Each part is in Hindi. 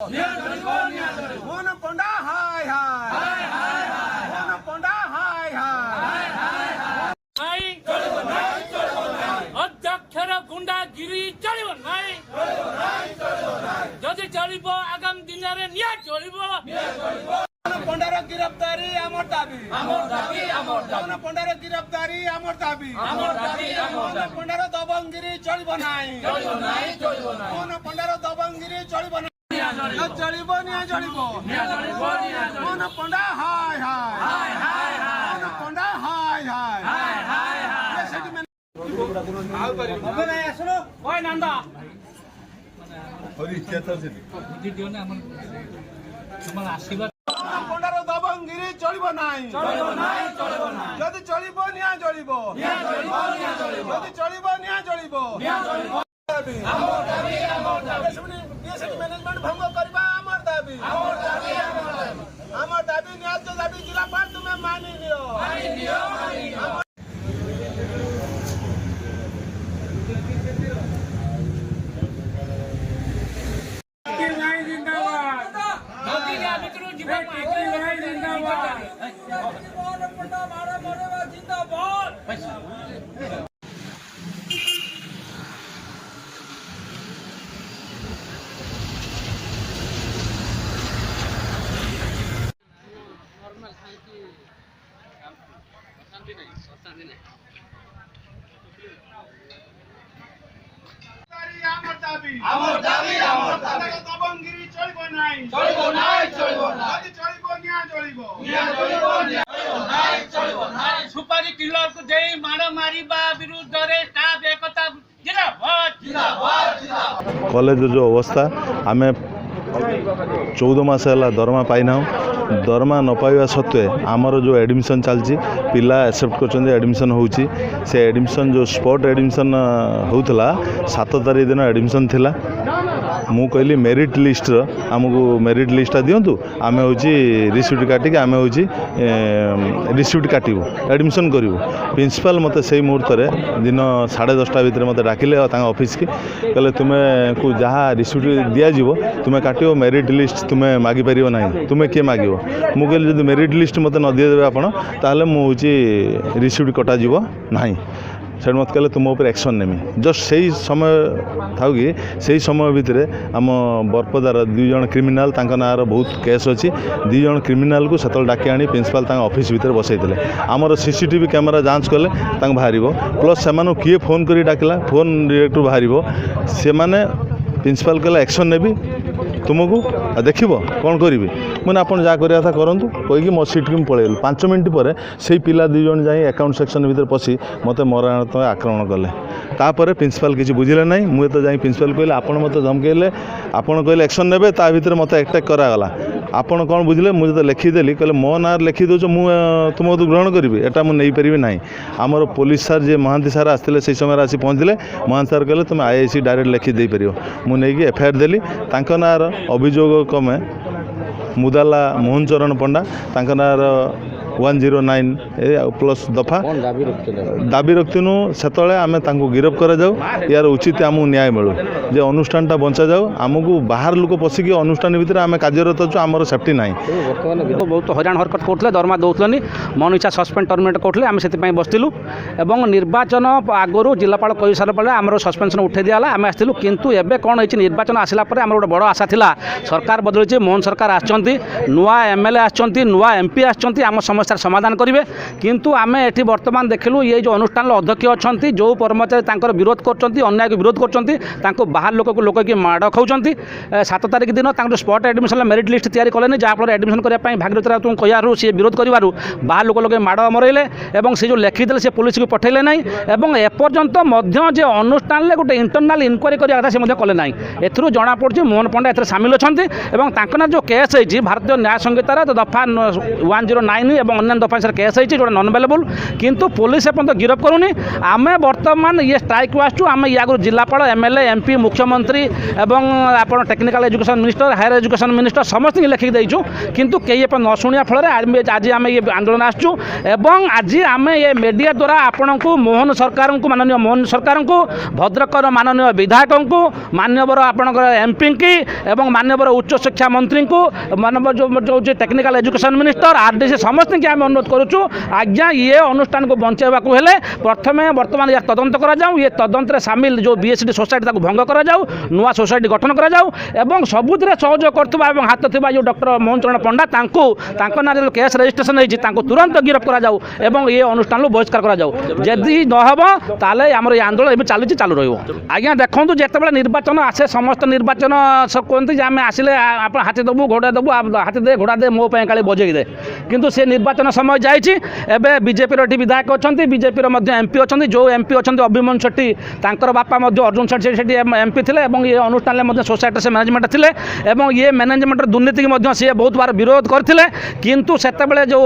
मोहन पंडा हाय हाय मोहन पंडा हाय हाय अध्यक्षर गुंडागिरी चलो नाई जदि चलो आगामी दिन में निया चलो पंडार गिरफ्तारी आमर दाबी मोहन पंडार गिरफ्तारी आमर दाबी मोहन पंडार दबंगिरी चलिब नाही मोहन पंडार दबंगिरी चलिब नाही चलिब निया चलिब मोहन पंडा हाय हाय मोहन पंडा हाय हाय नंदा आशीर्वाद पंडार दबंगिरी चलिब नाही जदि चलिब निया चलिब जदि चलिब निया चलिब मैनेजमेंट भंग करबा आमर दाबी न्याय दाबी जिलापाल तुम्हें मानी लियो दबंगिरी चलिब नाही जदि चलिब निया चलिब सुपारी किलर को दे माड़ मारिबा विरुद्ध रे स्टाफ एकता जिंदाबाद कॉलेज जो अवस्था आम 14 मास है दरमा पाईना दरमा न पाइबा सत्वे आमर जो एडमिशन चलती पिला एक्सेप्ट कर एडमिशन होची से एडमिशन जो स्पॉट एडमिशन होता 7 तारीख दिन एडमिशन थिला मु कहली मेरिट लिस्ट आमको मेरिट लिस्टा दिंतु आम हूँ रिसीप्ट काटिक आम हूँ रिसीप्ट काटू एडमिशन करूँ प्रिंसिपाल मत से मुहूर्त दिन 10:30 भितर मत डाकिले ऑफिस की कहले तुम्हें को जहाँ रिसीप्ट दिज्व तुम्हें काटो मेरिट लिस्ट तुम्हें मागी पार ना तुम्हें किए माग मु कहली जब मेरिट लिस्ट मत न दीदेवे आपड़ ताल मुझे रिसीप्ट कटाव ना से मत कहले तुम ऊपर एक्शन नेमी जस्ट से समय था कि से समय भितर आम बरपदार 2 जन क्रिमिनाल नार बहुत केस अच्छी 2 जन क्रिमिनाल को से डाकी आनी प्रिंसिपाल ऑफिस भितर बसई आमर सीसीटीवी कैमेरा जांच कले बाहर प्लस से किए फोन कर डाकिला फोन डायरेक्ट बाहर से मैंने प्रिंसिपाल कहला एक्शन नेबी तुमको देख कौन करी मैंने आप जहाँ करा था करूँ कहीकि मो सीट की पलैगल 5 मिनट पर से पिला 2 जन जाए अकाउंट सेक्शन भितर पशि मत मराणात्मक आक्रमण कले तापर प्रिंसिपाल किसी बुझिले ना मुझे तो जाई प्रिंसिपाल कहले आपन मत धमकेले आपन कहले एक्शन नेबे ता भितर मत अटैक करागला आपन कौन बुझिले मुझे तो लिखिदेली कहले मो ना लिखि दौच मुझे तुम ग्रहण करी एटा मुझे नहीं पारि ना आमर पुलिस सार जे महांती सार आसते से समय आसी पहुँचले महांती सार कहले तुम आईआईसी डायरेक्ट लिखिदे पार मुझे एफआईआर देली नार अभियोग कमे मुदाला मोहन चरण पंडा नार 109 प्लस दफा दाबी रखतीनु से आम गिरफ कर जाऊ यार उचित आमको न्याय मिलू जे अनुष्ठानटा बंचा जाऊ आमको बाहर लोक पशिकी अनुष्ठान भितर आम कार्यरत अच्छु आमर सेफ्टी ना बहुत हईराण हरकत करते दरमा दौनी मन इच्छा सस्पेंड टर्मिनेट करते आम से बसलु और निर्वाचन आगु जिलापाल कही सारा आम सस्पेंशन उठे दिगला आम आसलु किंतु एबे कौन होती निर्वाचन आसला आम गोटे बड़ आशा था सरकार बदली मोहन सरकार आसछंती नुआ एमएलए आसछंती नुआ एमपी आसछंती आम समस्यार समाधान करेंगे किंतु आम एटी बर्तमान देखलु ये जो अनुष्ठान अध्यक्ष अच्छा जो कर्मचारी विरोध कर अन्याय को विरोध कर बाहर लोक कि माड़ खाऊँ 7 तारीख दिन स्पॉट एडमिशन मेरिट लिस्ट तैयारी कले जहाँफल एडमिशन करने भागीरथ राउत कहू सी विरोध कर बाहर लोक माड़ मरइले और से जो लिखिदे से पुलिस को पठेले ना एपर्यंत अनुष्ठान गोटे इंटरनाल इनक्वारी करा से कले ना एथुरु जना पड़ी मोहन पंडा ए सामिल अच्छा जो केस है भारतीय न्याय संहितार दफा 109 और अन्य अफेन्स केस होती जो नन अवेलेबल किंतु पुलिस एपर्यंत गिरफ करूनी आम बर्तमान ये स्ट्राइक आसचु आम या जिलापाल एमएलए एमपी मुख्यमंत्री एवं आप technical education minister higher education minister समस्त लिखिक देचु किंतु कई न शुणा फल आज आम ये आंदोलन आसचु एवं आज आम ये मीडिया द्वारा आपण को मोहन सरकार को माननीय मोहन सरकार को भद्रकर माननीय विधायक को मान्यवर आपणकर एमपी की एवं मान्यवर उच्च शिक्षा मंत्री को मानव जो टेक्निकल एजुकेशन मिनिस्टर आरडीसी समस्त की आम अनुरोध करुचु आज्ञा ये अनुष्ठान को बचाइबा हेले प्रथमे बर्तमान या तदंत करा जाऊ ये तदंत सामिल जो बीएसडी सोसाइटी भंग करा जाऊ नुआ सोसाइटी गठन करा जाऊ एवं सबुथिरे सहयोग करथुबा एवं हाथ थिबा जो डॉक्टर मोहन चरण पंडा तांको ना जो केस रजिस्ट्रेशन होती तुरंत गिरफ करा जाऊ एवं ये अनुष्ठान बहिष्कार करा जाऊ जदि नहब ताले आमर ये आंदोलन एवं चालू चालू रहिबो आज्ञा देखंतु जेतेबेले निर्वाचन आसे समस्त निर्वाचन सब कहते जे आम आसिले आप हाथी देबू घोड़ा देबू हाथी दे घोड़ा दे मो काली बजेई दे किंतु से निर्वाचन समय जाइए एवं बीजेपी विधायक अच्छा बीजेपी एमपी अच्छा जो एमपी अच्छा अभिमन्यु शेट्टी तांकर बापा अर्जुन शेट्टी एमपी थे ये अनुष्ठान सोसाइटी से मैनेजमेंट थे एवं ये मैनेजमेंट दुर्नीति की सी बहुत बार विरोध करते किंतु सेतेबेले जो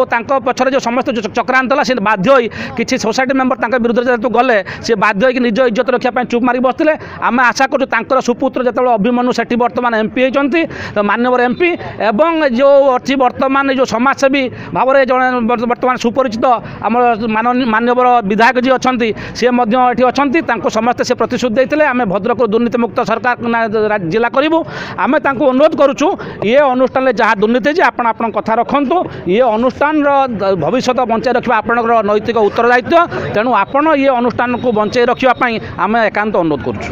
पछरे जो समस्त जो चक्रांत है बाध्य होई किसी सोसाइटी मेंबर विरुद्ध जेतु गले सी बाध्य होई निज इज्जत रखापी चुप मारी बसते आम आशा करूँ सुपुत्र जो अभिमन्यु शेट्टी बर्तमान एमपी होती मान्यवर एमपी एवं जो अच्छी बर्तमान जो समाजसेवी भाव में जो बर्तमान सुपरिचित आम मान्यवर विधायक जी अच्छा सी अच्छा समस्ते से प्रतिश्रुति देते आम भद्रक दुर्नीति मुक्त सरकार जिला करूँ आम अनुरोध करुचु ये अनुष्ठान जहाँ दुर्नीति आप कथा रखु ये अनुष्ठान भविष्य बचाई रखा आपणकर नैतिक उत्तरदायित्व तेणु आपण ये अनुष्ठान को बचाई रखापी आम एकांत अनुरोध करुचु।